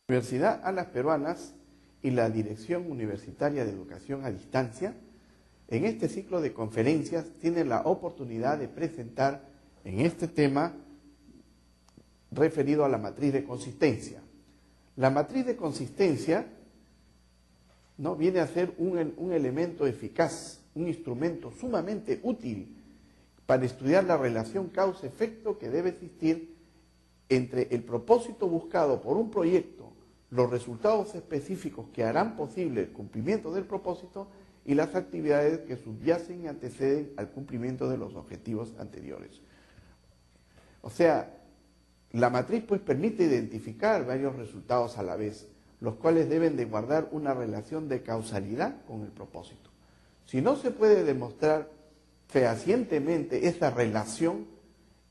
Universidad Alas Peruanas y la Dirección Universitaria de Educación a Distancia, en este ciclo de conferencias, tienen la oportunidad de presentar en este tema referido a la matriz de consistencia. La matriz de consistencia, ¿no?, viene a ser un elemento eficaz, un instrumento sumamente útil para estudiar la relación causa-efecto que debe existir entre el propósito buscado por un proyecto, los resultados específicos que harán posible el cumplimiento del propósito y las actividades que subyacen y anteceden al cumplimiento de los objetivos anteriores. O sea, la matriz pues permite identificar varios resultados a la vez, los cuales deben de guardar una relación de causalidad con el propósito. Si no se puede demostrar fehacientemente esa relación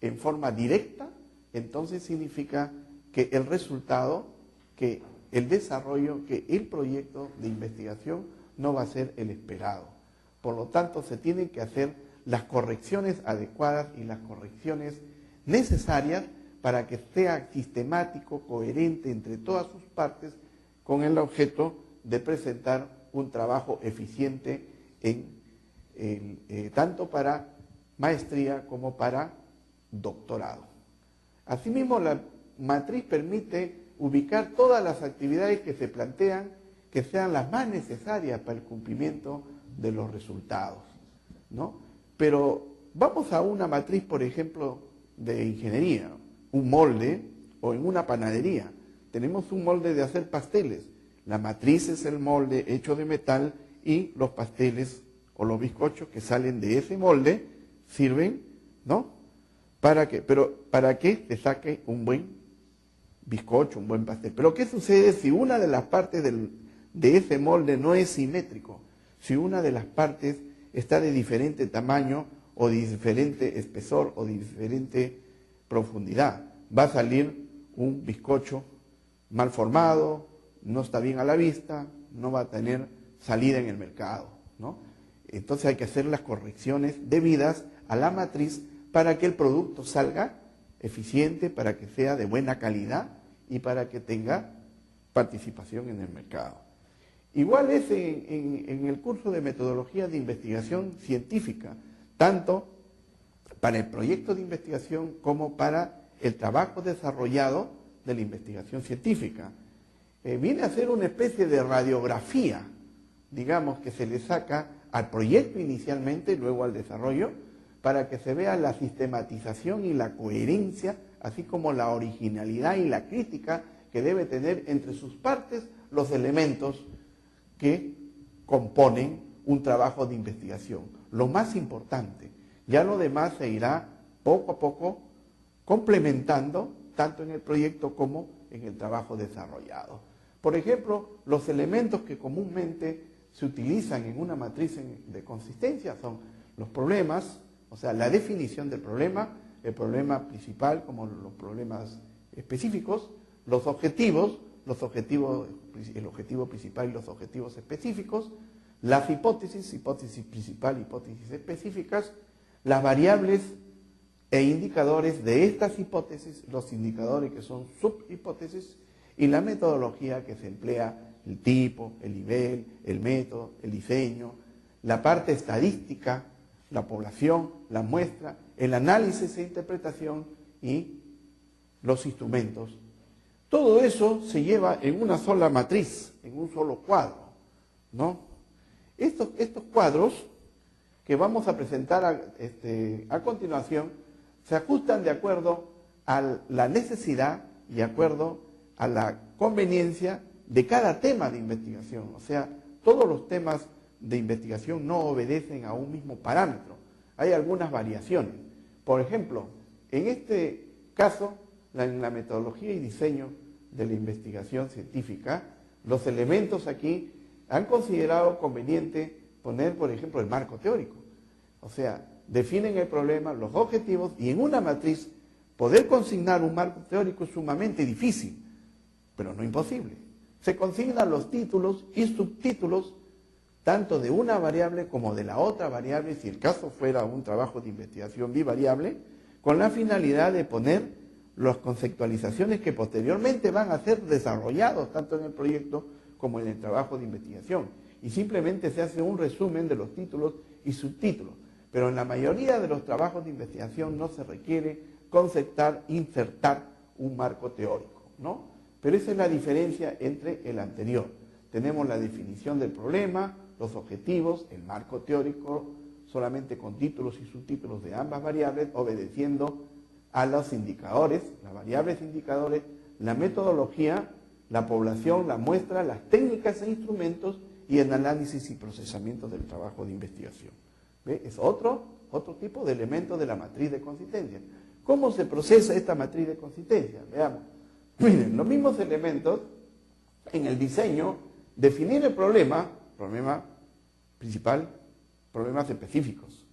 en forma directa, entonces significa que el resultado, que el desarrollo, que el proyecto de investigación no va a ser el esperado. Por lo tanto, se tienen que hacer las correcciones adecuadas y las correcciones necesarias para que sea sistemático, coherente entre todas sus partes, con el objeto de presentar un trabajo eficiente tanto para maestría como para doctorado. Asimismo, la matriz permite ubicar todas las actividades que se plantean que sean las más necesarias para el cumplimiento de los resultados, ¿no? Pero vamos a una matriz, por ejemplo, de ingeniería, un molde, o en una panadería. Tenemos un molde de hacer pasteles. La matriz es el molde hecho de metal y los pasteles o los bizcochos que salen de ese molde sirven, ¿no?, ¿para qué? Pero para que se saque un buen bizcocho, un buen pastel. Pero ¿qué sucede si una de las partes de ese molde no es simétrico? Si una de las partes está de diferente tamaño o de diferente espesor o de diferente profundidad, va a salir un bizcocho mal formado, no está bien a la vista, no va a tener salida en el mercado, ¿no? Entonces hay que hacer las correcciones debidas a la matriz para que el producto salga eficiente, para que sea de buena calidad y para que tenga participación en el mercado. Igual es en el curso de metodología de investigación científica, tanto para el proyecto de investigación como para el trabajo desarrollado de la investigación científica. Viene a ser una especie de radiografía, digamos, que se le saca al proyecto inicialmente y luego al desarrollo, para que se vea la sistematización y la coherencia, así como la originalidad y la crítica que debe tener entre sus partes los elementos que componen un trabajo de investigación. Lo más importante, ya lo demás se irá poco a poco complementando, tanto en el proyecto como en el trabajo desarrollado. Por ejemplo, los elementos que comúnmente se utilizan en una matriz de consistencia son los problemas, o sea, la definición del problema, el problema principal como los problemas específicos, los objetivos, el objetivo principal y los objetivos específicos, las hipótesis, hipótesis principal, hipótesis específicas, las variables e indicadores de estas hipótesis, los indicadores que son subhipótesis, y la metodología que se emplea, el tipo, el nivel, el método, el diseño, la parte estadística, la población, la muestra, el análisis e interpretación y los instrumentos. Todo eso se lleva en una sola matriz, en un solo cuadro, ¿no? Estos cuadros que vamos a presentar a continuación se ajustan de acuerdo a la necesidad y de acuerdo a la conveniencia de cada tema de investigación. O sea, todos los temas de investigación no obedecen a un mismo parámetro. Hay algunas variaciones. Por ejemplo, en este caso, en la metodología y diseño de la investigación científica, los elementos aquí han considerado conveniente poner, por ejemplo, el marco teórico. O sea, definen el problema, los objetivos, y en una matriz poder consignar un marco teórico es sumamente difícil, pero no imposible. Se consignan los títulos y subtítulos tanto de una variable como de la otra variable, si el caso fuera un trabajo de investigación bivariable, con la finalidad de poner las conceptualizaciones que posteriormente van a ser desarrollados tanto en el proyecto como en el trabajo de investigación. Y simplemente se hace un resumen de los títulos y subtítulos. Pero en la mayoría de los trabajos de investigación no se requiere conceptar, insertar un marco teórico, ¿no? Pero esa es la diferencia entre el anterior. Tenemos la definición del problema, los objetivos, el marco teórico, solamente con títulos y subtítulos de ambas variables, obedeciendo a los indicadores, las variables indicadores, la metodología, la población, la muestra, las técnicas e instrumentos y el análisis y procesamiento del trabajo de investigación. ¿Ve? Es otro tipo de elemento de la matriz de consistencia. ¿Cómo se procesa esta matriz de consistencia? Veamos. Miren, los mismos elementos en el diseño, definir el problema principal, problemas específicos,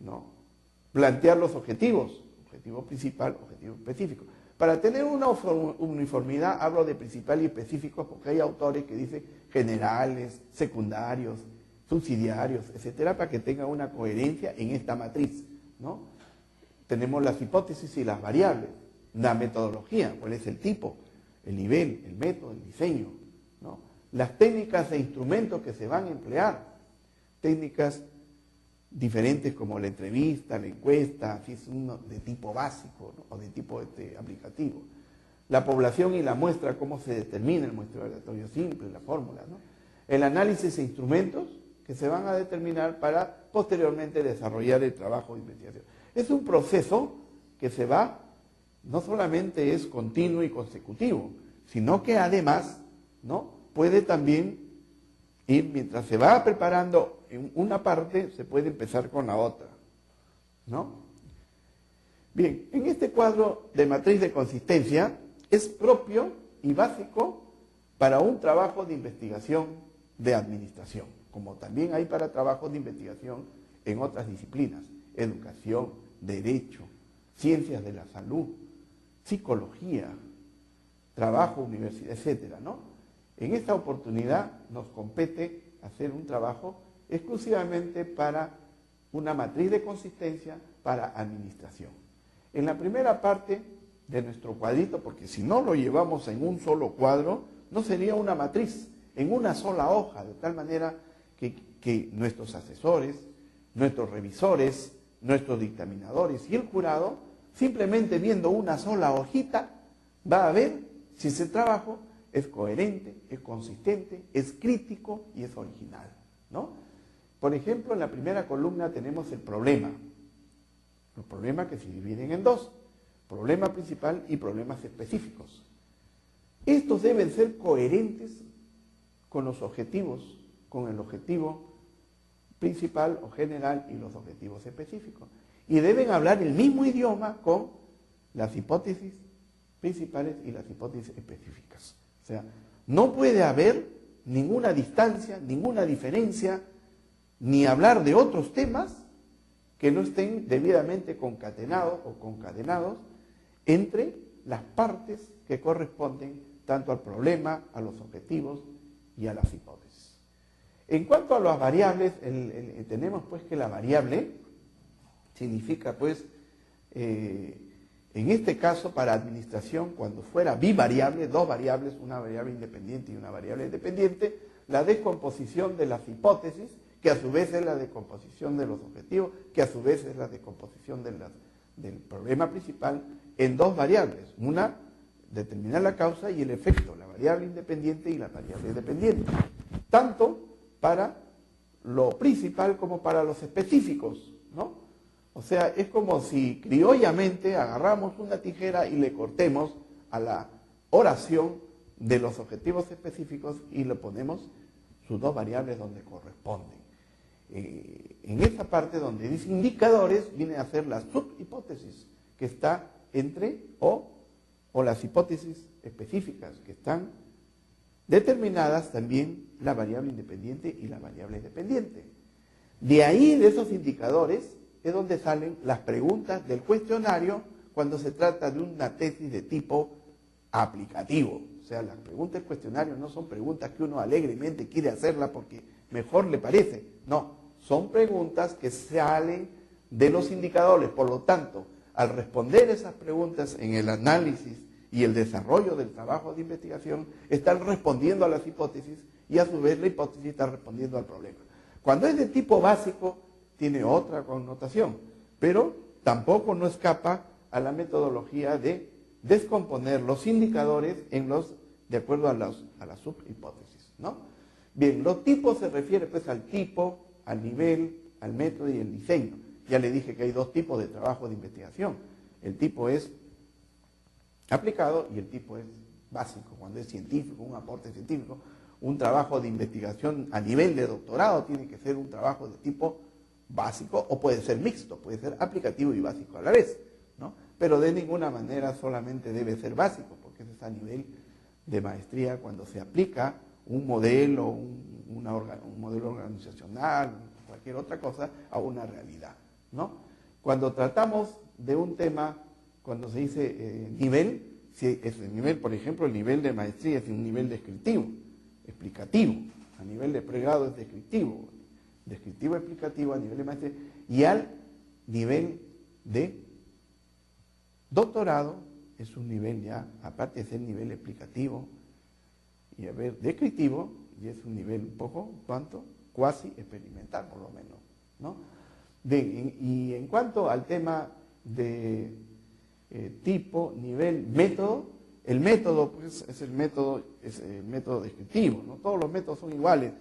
¿no? Plantear los objetivos, objetivo principal, objetivo específico. Para tener una uniformidad hablo de principal y específicos porque hay autores que dicen generales, secundarios, subsidiarios, etcétera, para que tenga una coherencia en esta matriz, ¿no? Tenemos las hipótesis y las variables, la metodología, cuál es el tipo, el nivel, el método, el diseño, ¿no? Las técnicas e instrumentos que se van a emplear, técnicas diferentes como la entrevista, la encuesta, si es uno de tipo básico, ¿no? O de tipo aplicativo. La población y la muestra, cómo se determina el muestreo aleatorio simple, la fórmula, ¿no? El análisis e instrumentos que se van a determinar para posteriormente desarrollar el trabajo de investigación. Es un proceso que se va, no solamente es continuo y consecutivo, sino que además, ¿no?, puede también ir, mientras se va preparando en una parte, se puede empezar con la otra, ¿no? Bien, en este cuadro de matriz de consistencia es propio y básico para un trabajo de investigación de administración, como también hay para trabajos de investigación en otras disciplinas, educación, derecho, ciencias de la salud, psicología, trabajo, universidad, etcétera, ¿no? En esta oportunidad nos compete hacer un trabajo exclusivamente para una matriz de consistencia para administración. En la primera parte de nuestro cuadrito, porque si no lo llevamos en un solo cuadro, no sería una matriz, en una sola hoja, de tal manera que nuestros asesores, nuestros revisores, nuestros dictaminadores y el jurado, simplemente viendo una sola hojita, va a ver si ese trabajo es coherente, es consistente, es crítico y es original, ¿no? Por ejemplo, en la primera columna tenemos el problema. Los problemas que se dividen en dos, problema principal y problemas específicos. Estos deben ser coherentes con los objetivos, con el objetivo principal o general y los objetivos específicos. Y deben hablar el mismo idioma con las hipótesis principales y las hipótesis específicas. O sea, no puede haber ninguna distancia, ninguna diferencia, ni hablar de otros temas que no estén debidamente concatenados o concadenados entre las partes que corresponden tanto al problema, a los objetivos y a las hipótesis. En cuanto a las variables, tenemos pues que la variable significa pues, en este caso para administración, cuando fuera bivariable, dos variables, una variable independiente y una variable dependiente, la descomposición de las hipótesis, que a su vez es la descomposición de los objetivos, que a su vez es la descomposición del problema principal, en dos variables. Una, determinar la causa y el efecto, la variable independiente y la variable dependiente. Tanto para lo principal como para los específicos, ¿no? O sea, es como si criollamente agarramos una tijera y le cortemos a la oración de los objetivos específicos y le ponemos sus dos variables donde corresponden. En esta parte donde dice indicadores, viene a ser la subhipótesis que está entre o las hipótesis específicas que están determinadas también la variable independiente y la variable dependiente. De ahí, de esos indicadores, es donde salen las preguntas del cuestionario cuando se trata de una tesis de tipo aplicativo. O sea, las preguntas del cuestionario no son preguntas que uno alegremente quiere hacerla porque mejor le parece. No, son preguntas que salen de los indicadores. Por lo tanto, al responder esas preguntas en el análisis y el desarrollo del trabajo de investigación, están respondiendo a las hipótesis y a su vez la hipótesis está respondiendo al problema. Cuando es de tipo básico, tiene otra connotación, pero tampoco no escapa a la metodología de descomponer los indicadores de acuerdo a las subhipótesis, ¿no? Bien, los tipos se refiere pues al tipo, al nivel, al método y el diseño. Ya le dije que hay dos tipos de trabajo de investigación. El tipo es aplicado y el tipo es básico, cuando es científico, un aporte científico. Un trabajo de investigación a nivel de doctorado tiene que ser un trabajo de tipo básico o puede ser mixto, puede ser aplicativo y básico a la vez, ¿no? Pero de ninguna manera solamente debe ser básico, porque ese es a nivel de maestría cuando se aplica un modelo, un modelo organizacional, cualquier otra cosa, a una realidad, ¿no? Cuando tratamos de un tema, cuando se dice nivel, si es el nivel, por ejemplo, el nivel de maestría es un nivel descriptivo, explicativo, a nivel de pregrado es descriptivo, explicativo a nivel de maestría, y al nivel de doctorado es un nivel ya, aparte de ser nivel explicativo y descriptivo, y es un nivel un poco, ¿cuánto? Cuasi experimental, por lo menos, ¿no? Bien, y en cuanto al tema de tipo, nivel, método, el método pues, es el método descriptivo, ¿no? Todos los métodos son iguales,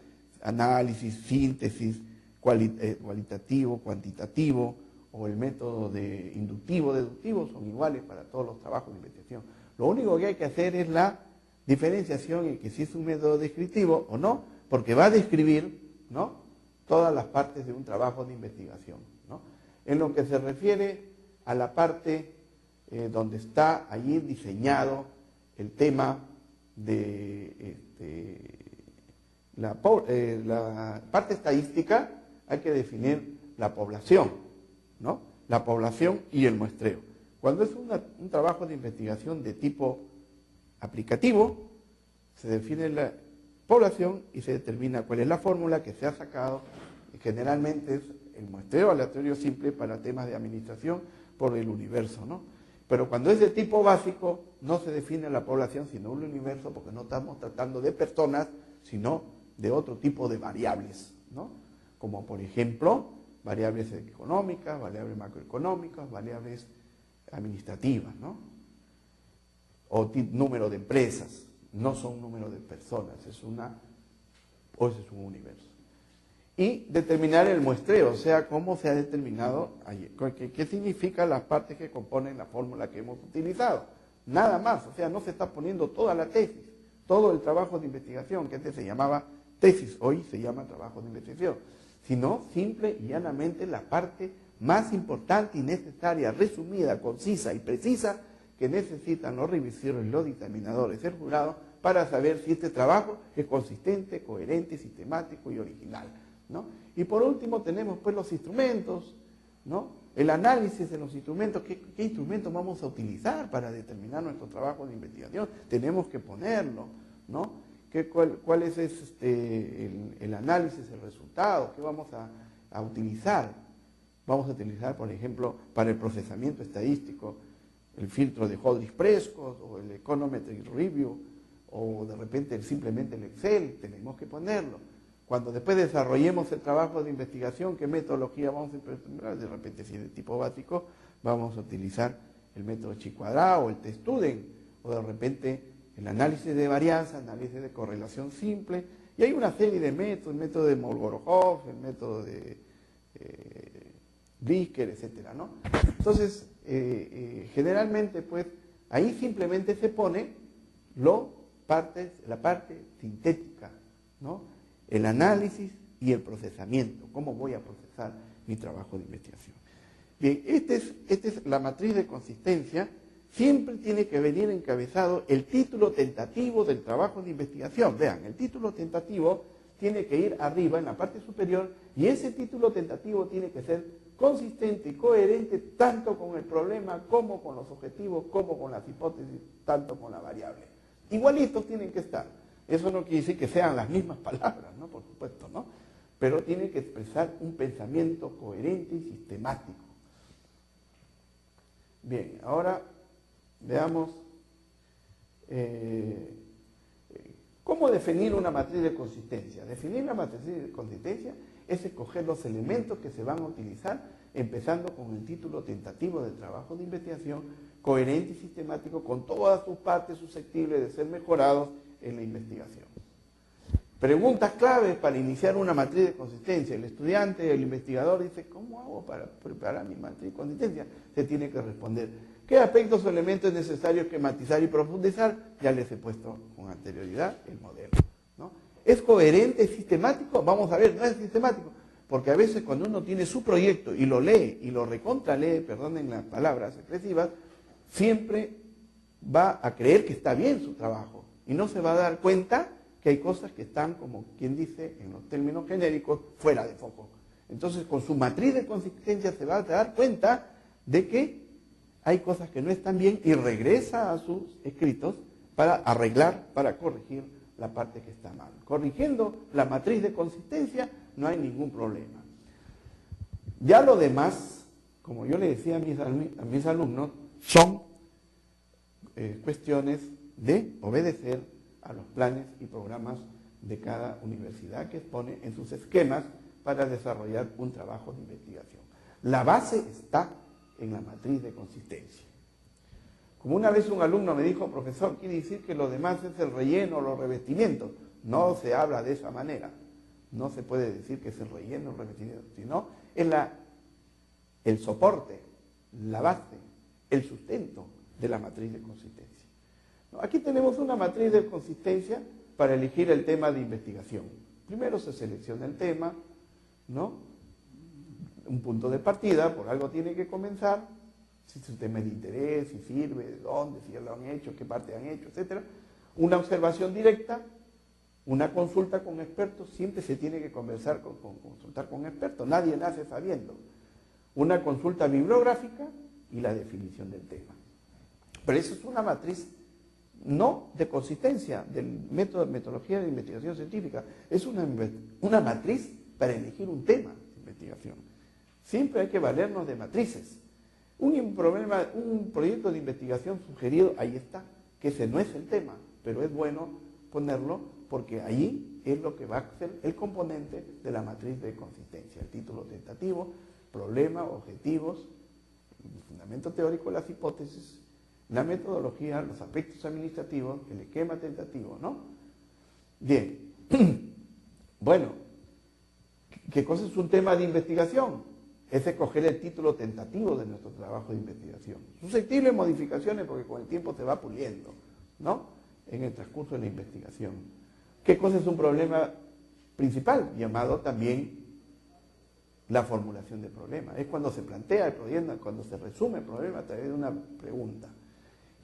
análisis, síntesis, cualitativo, cuantitativo, o el método de inductivo, deductivo, son iguales para todos los trabajos de investigación. Lo único que hay que hacer es la diferenciación en que si es un método descriptivo o no, porque va a describir, ¿no?, todas las partes de un trabajo de investigación, ¿no? En lo que se refiere a la parte donde está allí diseñado el tema de la parte estadística, hay que definir la población, ¿no? La población y el muestreo. Cuando es un trabajo de investigación de tipo aplicativo, se define la población y se determina cuál es la fórmula que se ha sacado, y generalmente es el muestreo aleatorio simple para temas de administración por el universo, ¿no? Pero cuando es de tipo básico, no se define la población, sino un universo, porque no estamos tratando de personas, sino de otro tipo de variables, ¿no? Como por ejemplo, variables económicas, variables macroeconómicas, variables administrativas, ¿no? O número de empresas, no son número de personas, es un universo. Y determinar el muestreo, o sea, cómo se ha determinado, qué significan las partes que componen la fórmula que hemos utilizado. Nada más, o sea, no se está poniendo toda la tesis, todo el trabajo de investigación, que antes se llamaba tesis, hoy se llama trabajo de investigación, sino simple y llanamente la parte más importante y necesaria, resumida, concisa y precisa que necesitan los revisores, los dictaminadores, el jurado, para saber si este trabajo es consistente, coherente, sistemático y original, ¿no? Y por último tenemos pues los instrumentos, ¿no? El análisis de los instrumentos, ¿qué instrumentos vamos a utilizar para determinar nuestro trabajo de investigación? Tenemos que ponerlo, ¿no? ¿Cuál es el análisis, el resultado? ¿Qué vamos a utilizar? Vamos a utilizar, por ejemplo, para el procesamiento estadístico, el filtro de Holdrich-Prescott o el Econometric Review, o de repente simplemente el Excel, tenemos que ponerlo. Cuando después desarrollemos el trabajo de investigación, ¿qué metodología vamos a implementar? De repente, si es de tipo básico, vamos a utilizar el método Chi-cuadrado o el test-student, o de repente el análisis de varianza, análisis de correlación simple, y hay una serie de métodos, el método de Molgorov, el método de Brisker, etcétera, ¿no? Entonces, generalmente, pues, ahí simplemente se pone la parte sintética, ¿no? El análisis y el procesamiento, cómo voy a procesar mi trabajo de investigación. Bien, esta es la matriz de consistencia. Siempre tiene que venir encabezado el título tentativo del trabajo de investigación. Vean, el título tentativo tiene que ir arriba en la parte superior y ese título tentativo tiene que ser consistente y coherente tanto con el problema como con los objetivos, como con las hipótesis, tanto con la variable. Igualitos tienen que estar. Eso no quiere decir que sean las mismas palabras, ¿no? Por supuesto, ¿no? Pero tiene que expresar un pensamiento coherente y sistemático. Bien, ahora veamos cómo definir una matriz de consistencia. Definir la matriz de consistencia es escoger los elementos que se van a utilizar, empezando con el título tentativo del trabajo de investigación, coherente y sistemático, con todas sus partes susceptibles de ser mejorados en la investigación. Preguntas claves para iniciar una matriz de consistencia. El estudiante, el investigador dice, ¿cómo hago para preparar mi matriz de consistencia? Se tiene que responder, ¿qué aspectos o elementos es necesario que matizar y profundizar? Ya les he puesto con anterioridad el modelo, ¿no? ¿Es coherente, es sistemático? Vamos a ver, no es sistemático, porque a veces cuando uno tiene su proyecto y lo lee, y lo recontralee, perdonen las palabras expresivas, siempre va a creer que está bien su trabajo, y no se va a dar cuenta que hay cosas que están, como quien dice, en los términos genéricos, fuera de foco. Entonces, con su matriz de consistencia se va a dar cuenta de que hay cosas que no están bien y regresa a sus escritos para arreglar, para corregir la parte que está mal. Corrigiendo la matriz de consistencia no hay ningún problema. Ya lo demás, como yo le decía a mis alumnos, son cuestiones de obedecer a los planes y programas de cada universidad que expone en sus esquemas para desarrollar un trabajo de investigación. La base está en la matriz de consistencia. Como una vez un alumno me dijo, profesor, quiere decir que lo demás es el relleno o los revestimientos. No se habla de esa manera. No se puede decir que es el relleno o el revestimiento, sino es el soporte, la base, el sustento de la matriz de consistencia. Aquí tenemos una matriz de consistencia para elegir el tema de investigación. Primero se selecciona el tema, ¿no? Un punto de partida, por algo tiene que comenzar, si es un tema de interés, si sirve, de dónde, si ya lo han hecho, qué parte han hecho, etc. Una observación directa, una consulta con expertos, siempre se tiene que consultar con expertos, nadie nace sabiendo. Una consulta bibliográfica y la definición del tema. Pero eso es una matriz no de consistencia del método de metodología de investigación científica, es una matriz para elegir un tema de investigación. Siempre hay que valernos de matrices. Un proyecto de investigación sugerido, ahí está, que ese no es el tema, pero es bueno ponerlo porque ahí es lo que va a ser el componente de la matriz de consistencia. El título tentativo, problema, objetivos, el fundamento teórico de las hipótesis, la metodología, los aspectos administrativos, el esquema tentativo, ¿no? Bien. Bueno, ¿qué cosa es un tema de investigación? Es escoger el título tentativo de nuestro trabajo de investigación. Susceptible de modificaciones porque con el tiempo se va puliendo, ¿no? En el transcurso de la investigación. ¿Qué cosa es un problema principal? Llamado también la formulación de problema. Es cuando se plantea el problema, cuando se resume el problema a través de una pregunta.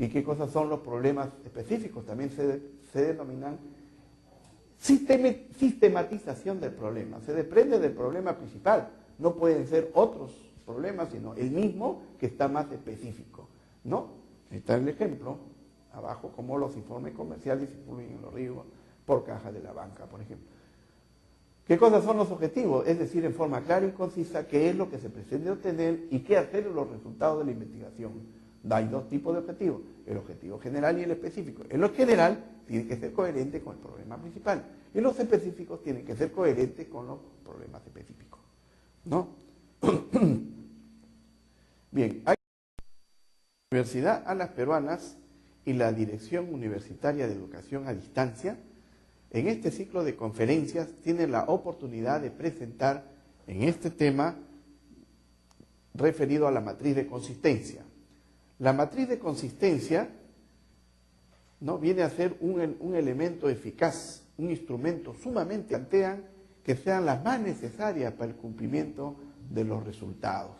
¿Y qué cosas son los problemas específicos? También se denominan sistematización del problema. Se desprende del problema principal. No pueden ser otros problemas, sino el mismo que está más específico, ¿no? Está el ejemplo, abajo, como los informes comerciales influyen en los riesgos por caja de la banca, por ejemplo. ¿Qué cosas son los objetivos? Es decir, en forma clara y concisa, qué es lo que se pretende obtener y qué hacer en los resultados de la investigación. Hay dos tipos de objetivos, el objetivo general y el específico. En lo general tiene que ser coherente con el problema principal y los específicos tienen que ser coherentes con los problemas específicos, ¿no? Bien, hay la Universidad Alas Peruanas y la Dirección Universitaria de Educación a Distancia en este ciclo de conferencias tienen la oportunidad de presentar en este tema referido a la matriz de consistencia. La matriz de consistencia, ¿no?, viene a ser un elemento eficaz, un instrumento sumamente plantean que sean las más necesarias para el cumplimiento de los resultados,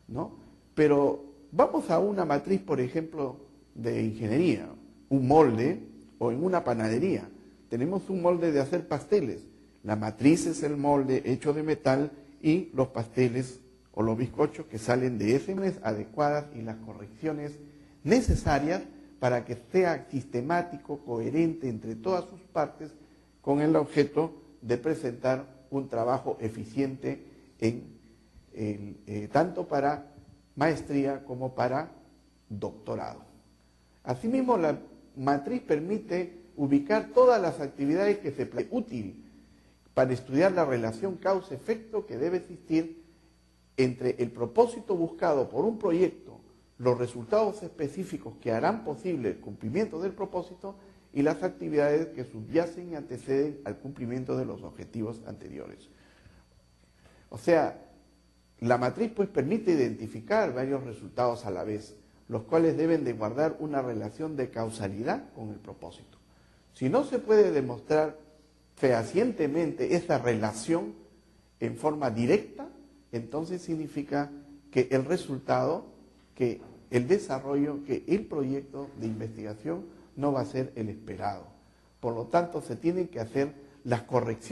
¿no? Pero vamos a una matriz, por ejemplo, de ingeniería, un molde, o en una panadería. Tenemos un molde de hacer pasteles. La matriz es el molde hecho de metal y los pasteles o los bizcochos que salen de ese mes adecuadas y las correcciones necesarias para que sea sistemático, coherente entre todas sus partes con el objeto de presentar un trabajo eficiente tanto para maestría como para doctorado. Asimismo, la matriz permite ubicar todas las actividades que se plantean útil para estudiar la relación causa-efecto que debe existir entre el propósito buscado por un proyecto, los resultados específicos que harán posible el cumplimiento del propósito y las actividades que subyacen y anteceden al cumplimiento de los objetivos anteriores. O sea, la matriz pues permite identificar varios resultados a la vez, los cuales deben de guardar una relación de causalidad con el propósito. Si no se puede demostrar fehacientemente esa relación en forma directa, entonces significa que el resultado, que el desarrollo, que el proyecto de investigación no va a ser el esperado. Por lo tanto, se tienen que hacer las correcciones